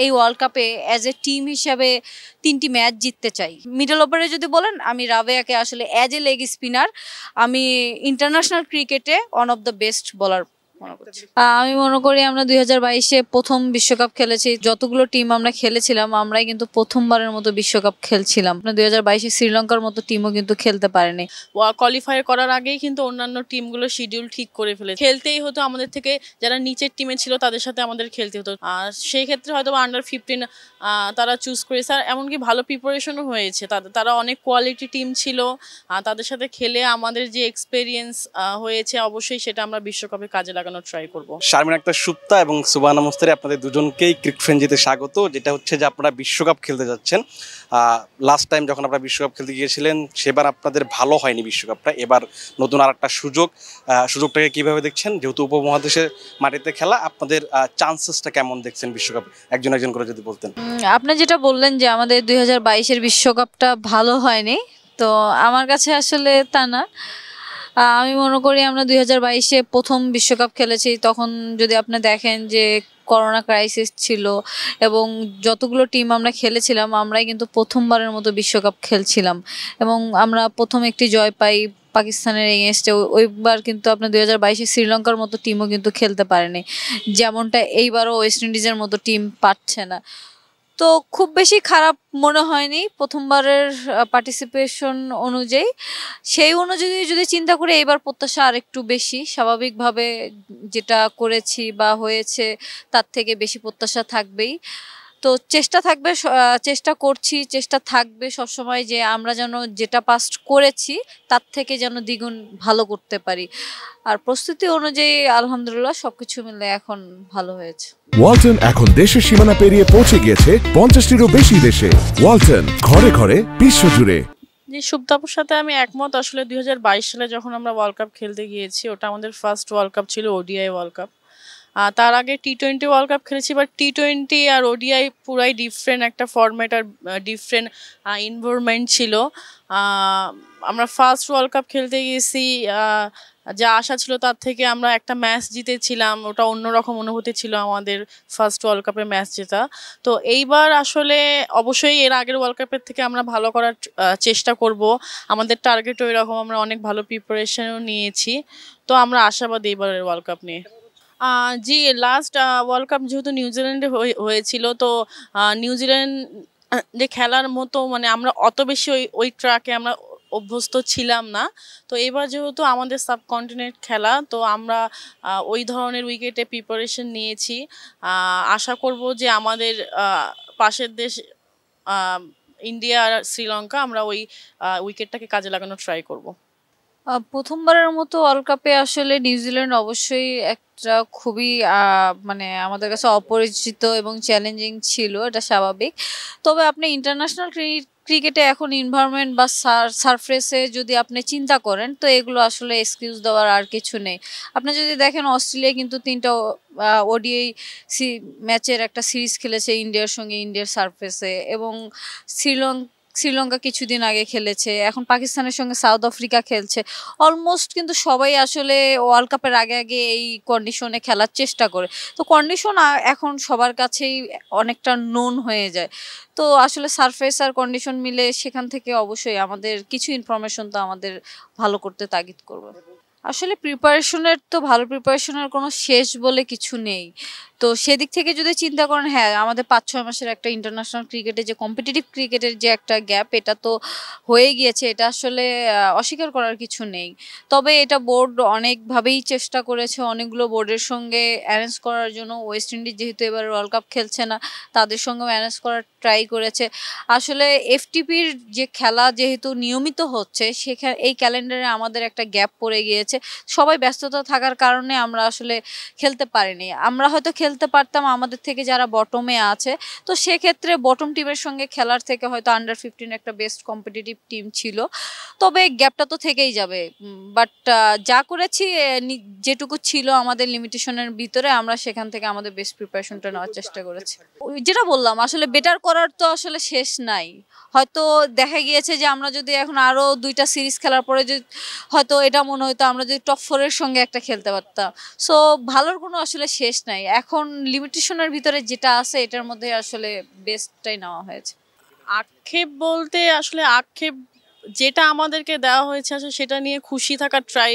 এই ওয়ার্ল্ড কাপে as a team হিসাবে 3টি ম্যাচ জিততে চাই। মিডল ওভারে যদি বলেন, আমি রাবেয়াকে আসলে অ্যাজ এ লেগ স্পিনার আমি ইন্টারন্যাশনাল ক্রিকেটে one of the best bowler মনে করছি। আমি মনে করি আমরা 2022-এ প্রথম বিশ্বকাপ খেলেছি। যতগুলো টিম আমরা খেলেছিলাম, আমরাই কিন্তু প্রথমবারের মতো বিশ্বকাপ খেলছিলাম। 2022-এ শ্রীলঙ্কার মতো টিমও কিন্তু খেলতে পারেনি। কোয়ালিফাই করার আগেই কিন্তু অন্যান্য টিমগুলো শিডিউল ঠিক করে ফেলেছে। খেলতেই হতো আমাদের থেকে, যারা নিচের টিমে ছিল তাদের সাথে আমাদের খেলতে হতো। আর সেই ক্ষেত্রে হয়তো আন্ডার-15 তারা চুজ করেছে। আর এমনকি ভালো প্রিপারেশনও হয়েছে। তারা অনেক কোয়ালিটি টিম ছিল। তাদের সাথে খেলে আমাদের যে এক্সপেরিয়েন্স হয়েছে, অবশ্যই সেটা আমরা বিশ্বকাপে কাজে লাগানোর ট্রাই করব। শারমিন আক্তার সুপ্তা এবং সুবহানা মুস্তারি, আপনাদের দুজনকেই ক্রিকেট ফ্রেঞ্জিতে স্বাগত। যেটা হচ্ছে যে আপনারা বিশ্বকাপ খেলতে যাচ্ছেন। লাস্ট টাইম যখন আপনারা বিশ্বকাপ খেলতে গিয়েছিলেন সেবার আপনাদের ভালো হয়নি বিশ্বকাপটা। এবার নতুন আর একটা সুযোগটাকে কীভাবে দেখছেন? যেহেতু উপমহাদেশের মাটিতে খেলা, আপনাদের চান্সেসটা কেমন দেখছেন বিশ্বকাপে? একজন একজন করে যদি বলতেন। আপনি যেটা বললেন যে আমাদের 2022-এর বিশ্বকাপটা ভালো হয়নি, তো আমার কাছে আসলে তা না। আমি মনে করি আমরা 2022-এ প্রথম বিশ্বকাপ খেলেছি। তখন যদি আপনি দেখেন যে করোনা ক্রাইসিস ছিল এবং যতগুলো টিম আমরা খেলেছিলাম, আমরাই কিন্তু প্রথমবারের মতো বিশ্বকাপ খেলছিলাম এবং আমরা প্রথম একটি জয় পাই পাকিস্তানের এগেনস্টে। ওইবার কিন্তু আপনার 2022-এ শ্রীলঙ্কার মতো টিমও কিন্তু খেলতে পারেনি, যেমনটা এইবারও ওয়েস্ট ইন্ডিজের মতো টিম পারছে না। তো খুব বেশি খারাপ মনে হয়নি প্রথমবারের পার্টিসিপেশন অনুযায়ী। সেই অনুযায়ী যদি চিন্তা করি, এইবার প্রত্যাশা আর একটু বেশি। স্বাভাবিকভাবে যেটা করেছি বা হয়েছে তার থেকে বেশি প্রত্যাশা থাকবেই। তো চেষ্টা করছি, চেষ্টা থাকবে সবসময় যে আমরা যেন যেটা পাস্ট করেছি তার থেকে যেন দ্বিগুণ ভালো করতে পারি। আর প্রস্তুতি অনুযায়ী আলহামদুলিল্লাহ সবকিছু মিলে এখন ভালো হয়েছে। ওয়ালটন এখন দেশের সীমানা পেরিয়ে পৌঁছে গিয়েছে 50টিরও বেশি দেশে। ওয়ালটন, ঘরে ঘরে বিশ্বজুড়ে। যে সুপ্তাপুর সাথে আমি একমত। আসলে 2022 সালে যখন আমরা ওয়ার্ল্ড কাপ খেলতে গিয়েছি, ওটা আমাদের ফার্স্ট ওয়ার্ল্ড কাপ ছিল, ওডিআই ওয়ার্ল্ড কাপ। তার আগে টি-20 ওয়ার্ল্ড কাপ খেলেছি, বাট টি-20 আর ওডিআই পুরাই ডিফারেন্ট একটা ফরম্যাট আর ডিফারেন্ট এনভায়রনমেন্ট ছিল। আমরা ফার্স্ট ওয়ার্ল্ড কাপ খেলতে গেছি, যা আশা ছিল তার থেকে আমরা একটা ম্যাচ জিতেছিলাম। ওটা অন্যরকম অনুভূতি ছিল আমাদের ফার্স্ট ওয়ার্ল্ড কাপে ম্যাচ জেতা। তো এইবার আসলে অবশ্যই এর আগের ওয়ার্ল্ড কাপের থেকে আমরা ভালো করার চেষ্টা করব। আমাদের টার্গেটও এরকম, আমরা অনেক ভালো প্রিপারেশনও নিয়েছি। তো আমরা আশাবাদী এবারের ওয়ার্ল্ড কাপ নিয়ে। জি, লাস্ট ওয়ার্ল্ড কাপ যেহেতু নিউজিল্যান্ডে হয়েছিল, তো নিউজিল্যান্ড যে খেলার মতো মানে আমরা অত বেশি ওই ট্র্যাকে আমরা অভ্যস্ত ছিলাম না। তো এবার যেহেতু আমাদের সাবকন্টিনেন্ট খেলা, তো আমরা ওই ধরনের উইকেটে প্রিপারেশন নিয়েছি। আশা করব যে আমাদের পাশের দেশ ইন্ডিয়া আর শ্রীলঙ্কা, আমরা ওই উইকেটটাকে কাজে লাগানোর ট্রাই করব। প্রথমবারের মতো ওয়ার্ল্ড কাপে আসলে নিউজিল্যান্ড অবশ্যই একটা খুবই মানে আমাদের কাছে অপরিচিত এবং চ্যালেঞ্জিং ছিল, এটা স্বাভাবিক। তবে আপনি ইন্টারন্যাশনাল ক্রিকেটে এখন এনভায়রনমেন্ট বা সারফেসে যদি আপনি চিন্তা করেন, তো এগুলো আসলে এক্সকিউজ দেওয়ার আর কিছু নেই। আপনি যদি দেখেন, অস্ট্রেলিয়া কিন্তু 3টা ওডিআই ম্যাচের একটা সিরিজ খেলেছে ইন্ডিয়ার সঙ্গে, ইন্ডিয়ার সারফেসে, এবং শ্রীলঙ্কা কিছুদিন আগে খেলেছে, এখন পাকিস্তানের সঙ্গে সাউথ আফ্রিকা খেলছে। অলমোস্ট কিন্তু সবাই আসলে ওয়ার্ল্ড কাপের আগে আগে এই কন্ডিশনে খেলার চেষ্টা করে। তো কন্ডিশন এখন সবার কাছেই অনেকটা নোন হয়ে যায়। তো আসলে সারফেস আর কন্ডিশন মিলে সেখান থেকে অবশ্যই আমাদের কিছু ইনফরমেশন তো আমাদের ভালো করতে তাগিদ করবে। আসলে ভালো প্রিপারেশনের কোনো শেষ বলে কিছু নেই। তো সেদিক থেকে যদি চিন্তা করেন, হ্যাঁ, আমাদের 5-6 মাসের একটা ইন্টারন্যাশনাল ক্রিকেটে যে কম্পিটিটিভ ক্রিকেটের যে একটা গ্যাপ, এটা তো হয়ে গিয়েছে, এটা আসলে অস্বীকার করার কিছু নেই। তবে এটা বোর্ড অনেকভাবেই চেষ্টা করেছে, অনেকগুলো বোর্ডের সঙ্গে অ্যারেঞ্জ করার জন্য। ওয়েস্ট ইন্ডিজ যেহেতু এবার ওয়ার্ল্ড কাপ খেলছে না, তাদের সঙ্গেও অ্যারেঞ্জ করার ট্রাই করেছে। আসলে এফটিপির যে খেলা যেহেতু নিয়মিত হচ্ছে, এই ক্যালেন্ডারে আমাদের একটা গ্যাপ পড়ে গিয়েছে। সবাই ব্যস্ততা থাকার কারণে আমরা আসলে খেলতে পারিনি। আমরা হয়তো খেলতে পারতাম আমাদের থেকে যারা বটমে আছে, তো সেক্ষেত্রে বটম টিমের সঙ্গে খেলার থেকে হয়তো আন্ডার-15 একটা বেস্ট কম্পিটিটিভ টিম ছিল। তবে গ্যাপটা তো থেকেই যাবে। বাট যা করেছি, যেটুকু ছিল আমাদের লিমিটেশনের ভিতরে, আমরা সেখান থেকে আমাদের বেস্ট প্রিপারেশনটা নেওয়ার চেষ্টা করেছি। যেটা বললাম, আসলে বেটার করার তো আসলে শেষ নাই। হয়তো দেখা গিয়েছে যে আমরা যদি এখন আরও 2টা সিরিজ খেলার পরে হয়তো এটা মনে হতো আমরা যদি টপ 4-এর সঙ্গে একটা খেলতে পারতাম। সো ভালোর কোনো আসলে শেষ নাই। এখন এখন লিমিটেশনের ভিতরে যেটা আছে এটার মধ্যে আসলে বেস্টটাই নেওয়া হয়েছে। আক্ষেপ বলতে আসলে আক্ষেপ যেটা আমাদেরকে দেওয়া হয়েছে আসলে সেটা নিয়ে খুশি থাকার ট্রাই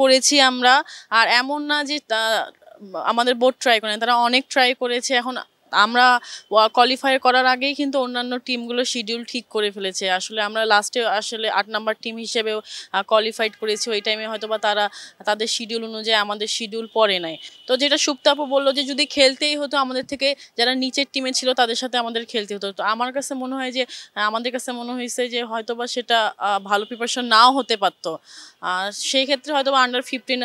করেছি আমরা। আর এমন না যে আমাদের বোর্ড ট্রাই করে, তারা অনেক ট্রাই করেছে। এখন আমরা কোয়ালিফাই করার আগেই কিন্তু অন্যান্য টিমগুলো শিডিউল ঠিক করে ফেলেছে। আসলে আমরা লাস্টে আসলে 8 নাম্বার টিম হিসেবেও কোয়ালিফাইড করেছি। ওই টাইমে হয়তো বা তারা তাদের শিডিউল অনুযায়ী আমাদের শিডিউল পড়ে নাই। তো যেটা সুপ্তাপু বললো যে যদি খেলতেই হতো আমাদের থেকে যারা নিচের টিমে ছিল তাদের সাথে আমাদের খেলতে হতো। তো আমার কাছে মনে হয় যে আমাদের কাছে মনে হয়েছে যে হয়তো বা সেটা ভালো প্রিপারেশন নাও হতে পারতো। সেই ক্ষেত্রে হয়তো বা আন্ডার-15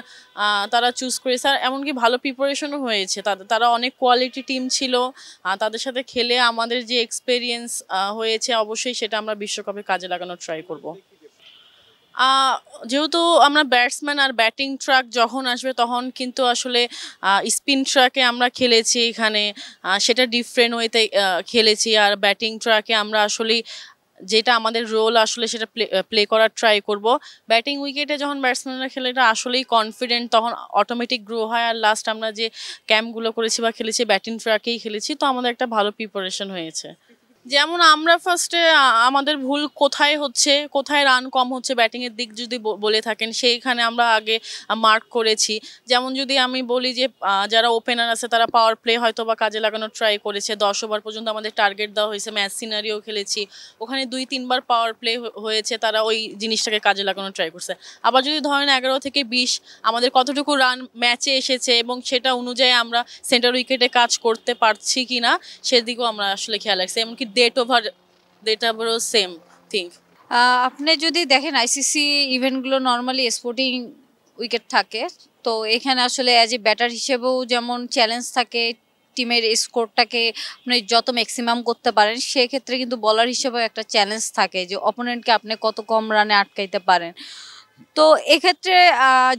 তারা চুজ করেছে। আর এমনকি ভালো প্রিপারেশনও হয়েছে। তারা অনেক কোয়ালিটি টিম ছিল। তাদের সাথে খেলে আমাদের যে এক্সপেরিয়েন্স হয়েছে অবশ্যই সেটা আমরা বিশ্বকাপে কাজে লাগানোর ট্রাই করব। যেহেতু আমরা ব্যাটসম্যান আর ব্যাটিং ট্রাক যখন আসবে তখন কিন্তু আসলে স্পিন ট্রাকে আমরা খেলেছি এখানে, সেটা ডিফারেন্ট ওয়েতে খেলেছি। আর ব্যাটিং ট্রাকে আমরা আসলেই যেটা আমাদের রোল আসলে সেটা প্লে করার ট্রাই করব। ব্যাটিং উইকেটে যখন ব্যাটসম্যানরা খেলে এটা আসলেই কনফিডেন্ট তখন অটোমেটিক গ্রো হয়। আর লাস্ট আমরা যে ক্যাম্পগুলো করেছি বা খেলেছি ব্যাটিং ট্রাকেই খেলেছি, তো আমাদের একটা ভালো প্রিপারেশন হয়েছে। যেমন আমরা ফার্স্টে আমাদের ভুল কোথায় হচ্ছে, কোথায় রান কম হচ্ছে ব্যাটিংয়ের দিক যদি বলে থাকেন সেইখানে আমরা আগে মার্ক করেছি। যেমন যদি আমি বলি যে যারা ওপেনার আছে তারা পাওয়ার প্লে হয়তো বা কাজে লাগানোর ট্রাই করেছে। 10 ওভার পর্যন্ত আমাদের টার্গেট দেওয়া হয়েছে, ম্যাচ সিনারিও খেলেছি, ওখানে 2-3 বার পাওয়ার প্লে হয়েছে, তারা ওই জিনিসটাকে কাজে লাগানোর ট্রাই করছে। আবার যদি ধরেন 11 থেকে 20 আমাদের কতটুকু রান ম্যাচে এসেছে এবং সেটা অনুযায়ী আমরা সেন্টার উইকেটে কাজ করতে পারছি কিনা সেদিকেও আমরা আসলে খেয়াল রাখছি। এমনকি ডেট ওভারও সেম থিং। আপনি যদি দেখেন আইসিসি ইভেন্টগুলো নর্মালি স্পোর্টিং উইকেট থাকে, তো এখানে আসলে অ্যাজ এ ব্যাটার হিসেবেও যেমন চ্যালেঞ্জ থাকে টিমের স্কোরটাকে আপনি যত ম্যাক্সিমাম করতে পারেন, সেক্ষেত্রে কিন্তু বলার হিসেবেও একটা চ্যালেঞ্জ থাকে যে অপোনেন্টকে আপনি কত কম রানে আটকাইতে পারেন। তো এক্ষেত্রে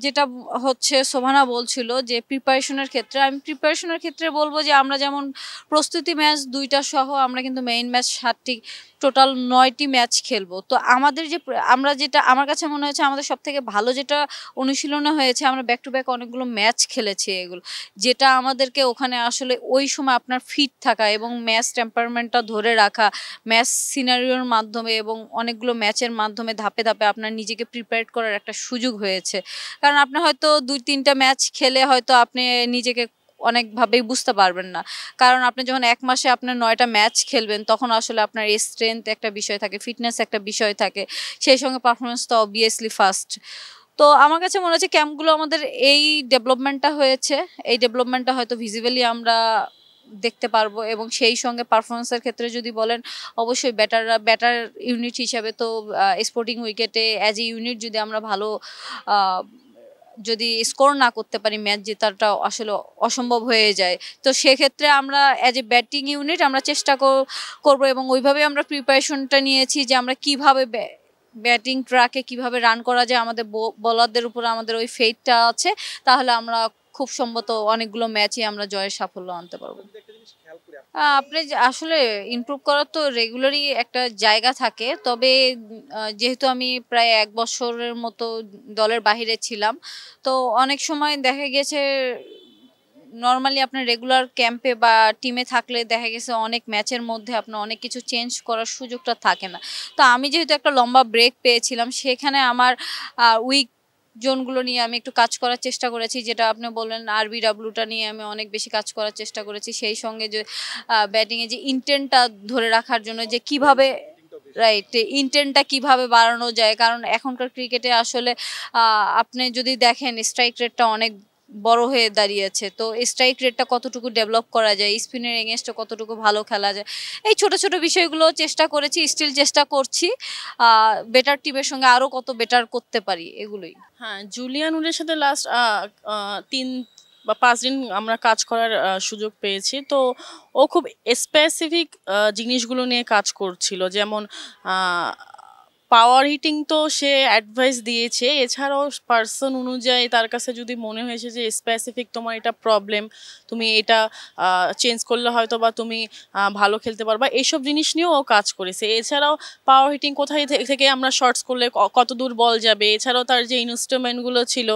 যেটা হচ্ছে শোভানা বলছিল যে প্রিপারেশনের ক্ষেত্রে, আমি প্রিপারেশনের ক্ষেত্রে বলবো যে আমরা যেমন প্রস্তুতি ম্যাচ 2টা সহ আমরা কিন্তু মেইন ম্যাচ 7টি, টোটাল 9টি ম্যাচ খেলবো। তো আমাদের যে আমরা যেটা আমার কাছে মনে হয়েছে আমাদের সব থেকে ভালো যেটা অনুশীলনে হয়েছে, আমরা ব্যাক টু ব্যাক অনেকগুলো ম্যাচ খেলেছি এগুলো, যেটা আমাদেরকে ওখানে আসলে ওই সময় আপনার ফিট থাকা এবং ম্যাচ টেম্পারমেন্টটা ধরে রাখা, ম্যাচ সিনারিওর মাধ্যমে এবং অনেকগুলো ম্যাচের মাধ্যমে ধাপে ধাপে আপনার নিজেকে প্রিপেয়ার করার একটা সুযোগ হয়েছে। কারণ আপনি হয়তো 2-3টা ম্যাচ খেলে হয়তো আপনি নিজেকে অনেকভাবেই বুঝতে পারবেন না। কারণ আপনি যখন 1 মাসে আপনার 9টা ম্যাচ খেলবেন তখন আসলে আপনার স্ট্রেংথ একটা বিষয় থাকে, ফিটনেস একটা বিষয় থাকে, সেই সঙ্গে পারফরমেন্স তো অবভিয়াসলি ফার্স্ট। তো আমার কাছে মনে হচ্ছে ক্যাম্পগুলো আমাদের এই ডেভেলপমেন্টটা হয়েছে, এই ডেভেলপমেন্টটা হয়তো ভিজিবলি আমরা দেখতে পারবো। এবং সেই সঙ্গে পারফরমেন্সের ক্ষেত্রে যদি বলেন, অবশ্যই ব্যাটার ইউনিট হিসাবে তো স্পোর্টিং উইকেটে অ্যাজ এ ইউনিট যদি আমরা ভালো যদি স্কোর না করতে পারি ম্যাচ জেতাটা আসলে অসম্ভব হয়ে যায়। তো সেক্ষেত্রে আমরা অ্যাজ এ ব্যাটিং ইউনিট আমরা চেষ্টা করবো এবং ওইভাবে আমরা প্রিপারেশনটা নিয়েছি যে আমরা কিভাবে ব্যাটিং ট্র্যাকে কিভাবে রান করা যায়, আমাদের বোলারদের উপর আমাদের ওই ফেইটটা আছে, তাহলে আমরা খুব সম্ভবত অনেকগুলো ম্যাচই আমরা জয়ের সাফল্য আনতে পারবো। আপনি আসলে ইমপ্রুভ করার তো রেগুলারই একটা জায়গা থাকে, তবে যেহেতু আমি প্রায় 1 বছরের মতো দলের বাহিরে ছিলাম, তো অনেক সময় দেখা গেছে নর্মালি আপনার রেগুলার ক্যাম্পে বা টিমে থাকলে দেখা গেছে অনেক ম্যাচের মধ্যে আপনার অনেক কিছু চেঞ্জ করার সুযোগটা থাকে না। তো আমি যেহেতু একটা লম্বা ব্রেক পেয়েছিলাম, সেখানে আমার উইক জোনগুলো নিয়ে আমি একটু কাজ করার চেষ্টা করেছি, যেটা আপনি বললেন আরবিডব্লিউটা নিয়ে আমি অনেক বেশি কাজ করার চেষ্টা করেছি। সেই সঙ্গে যে ব্যাটিংয়ে যে ইন্টেন্টটা ধরে রাখার জন্য যে কিভাবে রাইট ইন্টেন্টটা কিভাবে বাড়ানো যায়, কারণ এখনকার ক্রিকেটে আসলে আপনি যদি দেখেন স্ট্রাইক রেটটা অনেক বড় হয়ে দাঁড়িয়েছে। তো স্ট্রাইক রেটটা কতটুকু ডেভেলপ করা যায়, স্পিনের এগেনস্টে কতটুকু ভালো খেলা যায়, এই ছোট ছোট বিষয়গুলো চেষ্টা করেছি, স্টিল চেষ্টা করছি বেটার টিমের সঙ্গে আরো কত বেটার করতে পারি এগুলোই। হ্যাঁ, জুলিয়ান উডের সাথে লাস্ট 3 বা 5 দিন আমরা কাজ করার সুযোগ পেয়েছি। তো ও খুব স্পেসিফিক জিনিসগুলো নিয়ে কাজ করছিল। যেমন পাওয়ার হিটিং তো সে অ্যাডভাইস দিয়েছে, এছাড়াও পার্সন অনুযায়ী তার কাছে যদি মনে হয়েছে যে স্পেসিফিক তোমার এটা প্রবলেম, তুমি এটা চেঞ্জ করলে হয়তো বা তুমি ভালো খেলতে পারবা, এইসব জিনিস নিয়েও ও কাজ করেছে। এছাড়াও পাওয়ার হিটিং কোথায় থেকে আমরা শর্টস করলে কত দূর বল যাবে, এছাড়াও তার যে ইনস্ট্রুমেন্টগুলো ছিল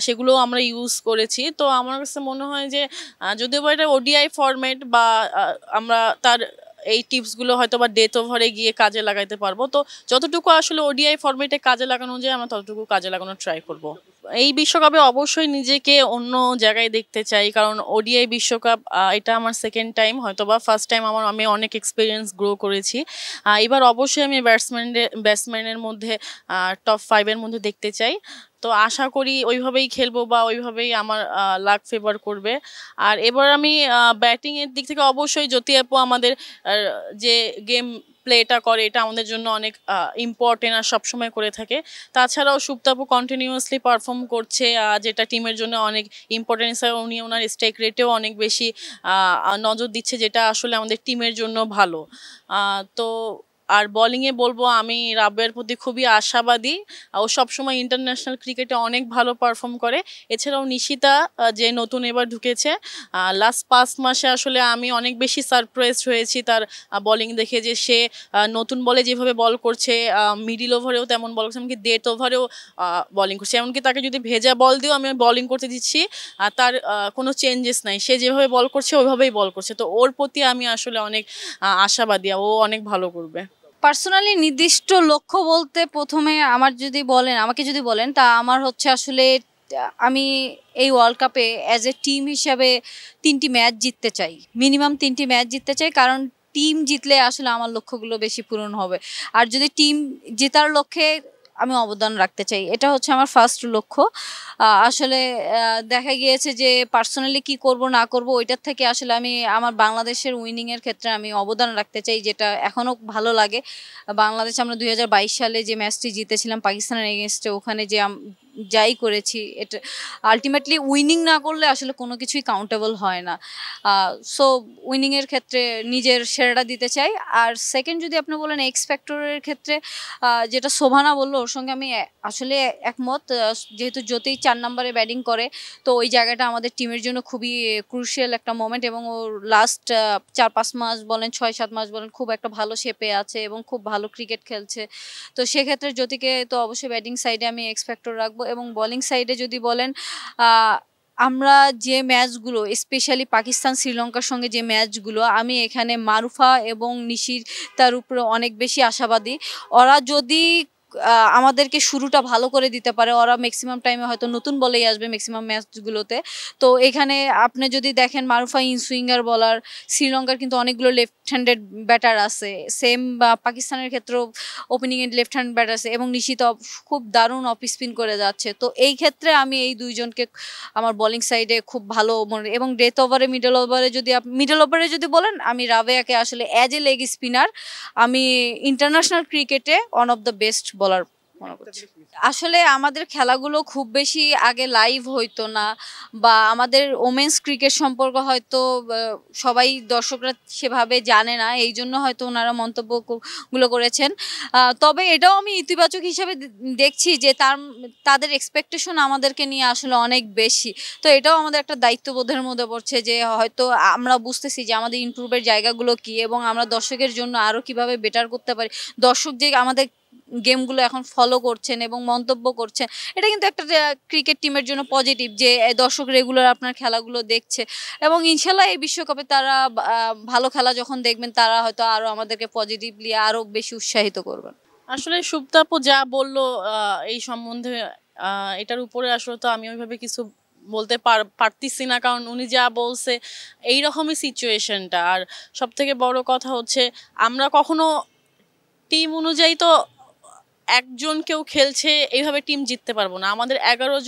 সেগুলোও আমরা ইউজ করেছি। তো আমার কাছে মনে হয় যে যদিও বা এটা ওডিআই ফরম্যাট বা আমরা তার এই টিপসগুলো হয়তো বা ডেথ ওভারে গিয়ে কাজে লাগাইতে পারবো। তো যতটুকু আসলে ওডিআই ফরম্যাটে কাজে লাগানো যায় আমরা ততটুকু কাজে লাগানোর ট্রাই করব। এই বিশ্বকাপে অবশ্যই নিজেকে অন্য জায়গায় দেখতে চাই, কারণ ওডিআই বিশ্বকাপ এটা আমার সেকেন্ড টাইম, হয়তো বা ফার্স্ট টাইম আমি অনেক এক্সপিরিয়েন্স গ্রো করেছি। এবার অবশ্যই আমি ব্যাটসম্যানের মধ্যে টপ 5-এর মধ্যে দেখতে চাই। তো আশা করি ওইভাবেই খেলবো বা ওইভাবেই আমার লাক ফেভার করবে। আর এবার আমি ব্যাটিংয়ের দিক থেকে অবশ্যই জ্যোতি আপু আমাদের যে গেম প্লেটা করে এটা আমাদের জন্য অনেক ইম্পর্টেন্ট আর সবসময় করে থাকে। তাছাড়াও সুপ্তাপু কন্টিনিউয়াসলি পারফর্ম করছে, যেটা টিমের জন্য অনেক ইম্পর্টেন্স। উনি ওনার স্ট্রাইক রেটেও অনেক বেশি নজর দিচ্ছে, যেটা আসলে আমাদের টিমের জন্য ভালো। তো আর বোলিংয়ে বলবো আমি রাবেয়ার প্রতি খুবই আশাবাদী, ও সবসময় ইন্টারন্যাশনাল ক্রিকেটে অনেক ভালো পারফর্ম করে। এছাড়াও নিশিতা যে নতুন এবার ঢুকেছে, লাস্ট 5 মাসে আসলে আমি অনেক বেশি সারপ্রাইজ হয়েছি তার বোলিং দেখে, যে সে নতুন বলে যেভাবে বল করছে, মিডিল ওভারেও তেমন বল করছে, এমনকি ডেথ ওভারেও বোলিং করছে। এমনকি তাকে যদি ভেজা বল দিয়েও আমি বোলিং করতে দিচ্ছি, তার কোনো চেঞ্জেস নাই, সে যেভাবে বল করছে ওইভাবেই বল করছে। তো ওর প্রতি আমি আসলে অনেক আশাবাদী, ও অনেক ভালো করবে। পার্সোনালি নির্দিষ্ট লক্ষ্য বলতে প্রথমে আমাকে যদি বলেন তা আমার হচ্ছে আসলে আমি এই ওয়ার্ল্ড কাপে অ্যাজ এ টিম হিসাবে 3টি ম্যাচ জিততে চাই, মিনিমাম 3টি ম্যাচ জিততে চাই, কারণ টিম জিতলে আসলে আমার লক্ষ্যগুলো বেশি পূরণ হবে। আর যদি টিম জেতার লক্ষ্যে আমি অবদান রাখতে চাই, এটা হচ্ছে আমার ফার্স্ট লক্ষ্য। আসলে দেখা গিয়েছে যে পার্সোনালি কি করব না করব ওইটার থেকে আসলে আমি আমার বাংলাদেশের উইনিংয়ের ক্ষেত্রে আমি অবদান রাখতে চাই, যেটা এখনও ভালো লাগে। বাংলাদেশ আমরা 2022 সালে যে ম্যাচটি জিতেছিলাম পাকিস্তানের এগেনস্টে, ওখানে যে যাই করেছি এটা আলটিমেটলি উইনিং না করলে আসলে কোনো কিছুই কাউন্টেবল হয় না। সো উইনিংয়ের ক্ষেত্রে নিজের সেরাটা দিতে চাই। আর সেকেন্ড যদি আপনি বলেন এক্স ফ্যাক্টরের ক্ষেত্রে, যেটা শোভানা বললো ওর সঙ্গে আমি আসলে একমত। যেহেতু জ্যোতি 4 নম্বরে ব্যাটিং করে, তো ওই জায়গাটা আমাদের টিমের জন্য খুবই ক্রুশিয়াল একটা মোমেন্ট, এবং ওর লাস্ট 4-5 মাস বলেন 6-7 মাস বলেন খুব একটা ভালো শেপে আছে এবং খুব ভালো ক্রিকেট খেলছে। তো সেক্ষেত্রে জ্যোতিকে তো অবশ্যই ব্যাটিং সাইডে আমি এক্স ফ্যাক্টর রাখবো। এবং বোলিং সাইডে যদি বলেন, আমরা যে ম্যাচগুলো স্পেশালি পাকিস্তান শ্রীলঙ্কার সঙ্গে যে ম্যাচগুলো, আমি এখানে মারুফা এবং নিশির তার উপরে অনেক বেশি আশাবাদী। ওরা যদি আমাদেরকে শুরুটা ভালো করে দিতে পারে, ওরা ম্যাক্সিমাম টাইমে হয়তো নতুন বলেই আসবে ম্যাক্সিমাম ম্যাচগুলোতে। তো এখানে আপনি যদি দেখেন মারুফা ইনসুইঙ্গার বলার, শ্রীলঙ্কার কিন্তু অনেকগুলো লেফট হ্যান্ডেড ব্যাটার আছে, সেম পাকিস্তানের ক্ষেত্রেও ওপেনিংয়ে লেফট হ্যান্ড ব্যাটার আছে, এবং নিশিত খুব দারুণ অফ স্পিন করে যাচ্ছে। তো এই ক্ষেত্রে আমি এই দুইজনকে আমার বোলিং সাইডে খুব ভালো মনে। এবং ডেথ ওভারে মিডল ওভারে যদি বলেন, আমি রাবেয়াকে আসলে অ্যাজ এ লেগ স্পিনার আমি ইন্টারন্যাশনাল ক্রিকেটে ওয়ান অফ দ্য বেস্ট বলার মনে করছি। আসলে আমাদের খেলাগুলো খুব বেশি আগে লাইভ হইতো না, বা আমাদের ওমেন্স ক্রিকেট সম্পর্ক হয়তো সবাই দর্শকরা সেভাবে জানে না, এই জন্য হয়তো ওনারা মন্তব্যগুলো করেছেন। তবে এটাও আমি ইতিবাচক হিসেবে দেখছি যে তাদের এক্সপেকটেশন আমাদেরকে নিয়ে আসলে অনেক বেশি। তো এটাও আমাদের একটা দায়িত্ববোধের মধ্যে পড়ছে, যে হয়তো আমরা বুঝতেছি যে আমাদের ইমপ্রুভের জায়গাগুলো কি, এবং আমরা দর্শকের জন্য আরও কিভাবে বেটার করতে পারি। দর্শক যে আমাদের গেমগুলো এখন ফলো করছেন এবং মন্তব্য করছেন, এটা কিন্তু একটা ক্রিকেট টিমের জন্য পজিটিভ, যে দর্শক রেগুলার আপনার খেলাগুলো দেখছে। এবং ইনশাল্লাহ এই বিশ্বকাপে তারা ভালো খেলা যখন দেখবেন, তারা হয়তো আরও আমাদেরকে পজিটিভলি আরও বেশি উৎসাহিত করবেন। আসলে সুপ্তাপু যা বললো এই সম্বন্ধে, এটার উপরে আসলে তো আমি ওইভাবে কিছু বলতে পারতেছি না, কারণ উনি যা বলছে এইরকমই সিচুয়েশনটা। আর সব থেকে বড় কথা হচ্ছে, আমরা কখনো টিম অনুযায়ী তো একজন কেউ খেলছে এইভাবে টিম জিততে পারবো না। আমাদের 11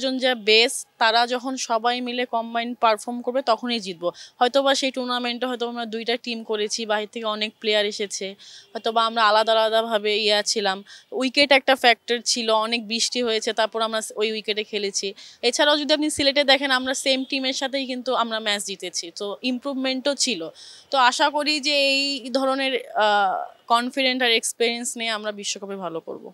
জন যা বেস, তারা যখন সবাই মিলে কম্বাইন্ড পারফর্ম করবে তখনই জিতবো। হয়তোবা সেই টুর্নামেন্টে হয়তো আমরা 2টা টিম করেছি, বাহির থেকে অনেক প্লেয়ার এসেছে, হয়তোবা আমরা আলাদা আলাদাভাবে ছিলাম। উইকেট একটা ফ্যাক্টর ছিল, অনেক বৃষ্টি হয়েছে, তারপর আমরা ওই উইকেটে খেলেছি। এছাড়াও যদি আপনি সিলেটে দেখেন, আমরা সেম টিমের সাথেই কিন্তু আমরা ম্যাচ জিতেছি, তো ইমপ্রুভমেন্টও ছিল। তো আশা করি যে এই ধরনের কনফিডেন্ট আর এক্সপিরিয়েন্স নিয়ে আমরা বিশ্বকাপে ভালো করব।